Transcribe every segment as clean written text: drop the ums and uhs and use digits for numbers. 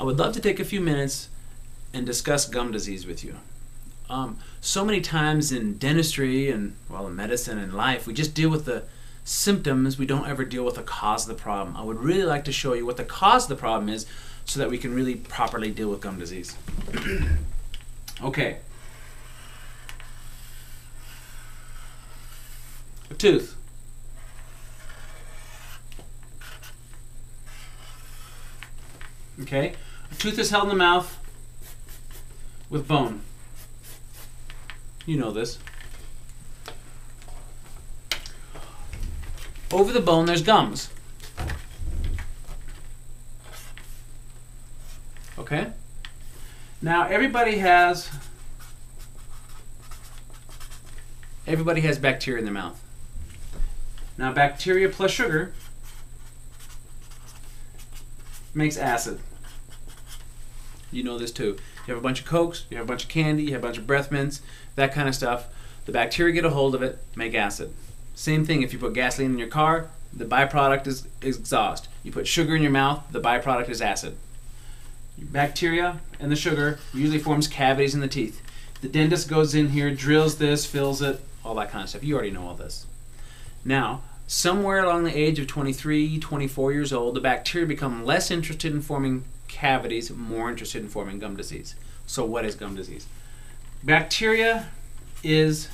I would love to take a few minutes and discuss gum disease with you. So many times in dentistry and, well, in medicine and life, we just deal with the symptoms. We don't ever deal with the cause of the problem. I would really like to show you what the cause of the problem is so that we can really properly deal with gum disease. Okay. A tooth. Okay. A tooth is held in the mouth with bone. You know this. Over the bone there's gums. Okay? Now everybody has bacteria in their mouth. Now bacteria plus sugar makes acid. You know this too. You have a bunch of Cokes, you have a bunch of candy, you have a bunch of breath mints, that kind of stuff. The bacteria get a hold of it, make acid. Same thing if you put gasoline in your car, the byproduct is exhaust. You put sugar in your mouth, the byproduct is acid. Bacteria and the sugar usually forms cavities in the teeth. The dentist goes in here, drills this, fills it, all that kind of stuff. You already know all this. Now, somewhere along the age of 23, 24 years old, the bacteria become less interested in forming cavities, more interested in forming gum disease. So what is gum disease? Bacteria is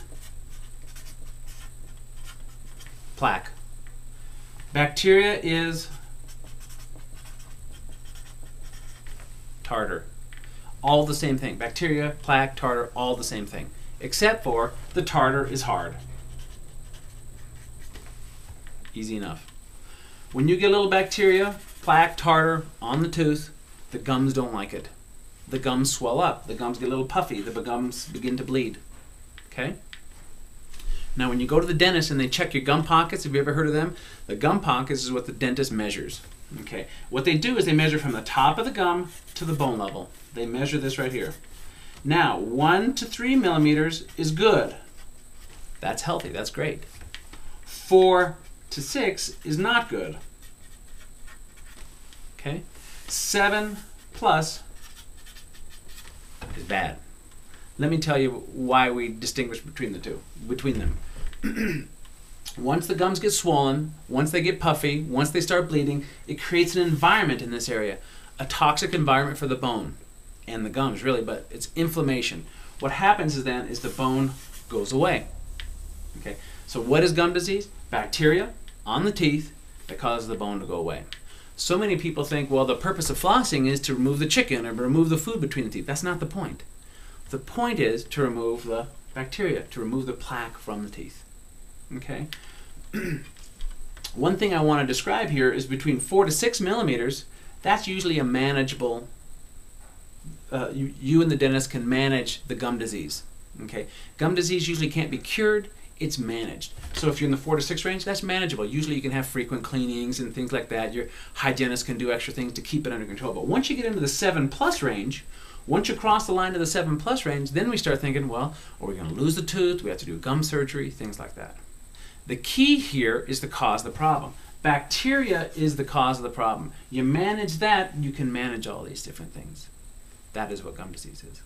plaque. Bacteria is tartar. All the same thing. Bacteria, plaque, tartar, all the same thing. Except for the tartar is hard. Easy enough. When you get a little bacteria, plaque, tartar on the tooth, the gums don't like it. The gums swell up. The gums get a little puffy. The gums begin to bleed. Okay? Now when you go to the dentist and they check your gum pockets, have you ever heard of them? The gum pockets is what the dentist measures. Okay? What they do is they measure from the top of the gum to the bone level. They measure this right here. Now 1 to 3 millimeters is good. That's healthy. That's great. 4 to 6 is not good. Okay? 7 plus is bad. Let me tell you why we distinguish between them. Once the gums get swollen, once they get puffy, once they start bleeding, it creates an environment in this area, a toxic environment for the bone and the gums really, but it's inflammation. What happens is then is the bone goes away. Okay, so what is gum disease? Bacteria on the teeth that causes the bone to go away. So many people think, well, the purpose of flossing is to remove the chicken or remove the food between the teeth. That's not the point. The point is to remove the bacteria, to remove the plaque from the teeth. Okay? One thing I want to describe here is between 4 to 6 millimeters, that's usually a manageable, you and the dentist can manage the gum disease. Okay? Gum disease usually can't be cured, it's managed. So if you're in the 4 to 6 range, that's manageable. Usually you can have frequent cleanings and things like that. Your hygienist can do extra things to keep it under control. But once you get into the 7 plus range, once you cross the line to the 7 plus range, then we start thinking, well, are we going to lose the tooth? Do we have to do gum surgery? Things like that. The key here is the cause of the problem. Bacteria is the cause of the problem. You manage that, you can manage all these different things. That is what gum disease is.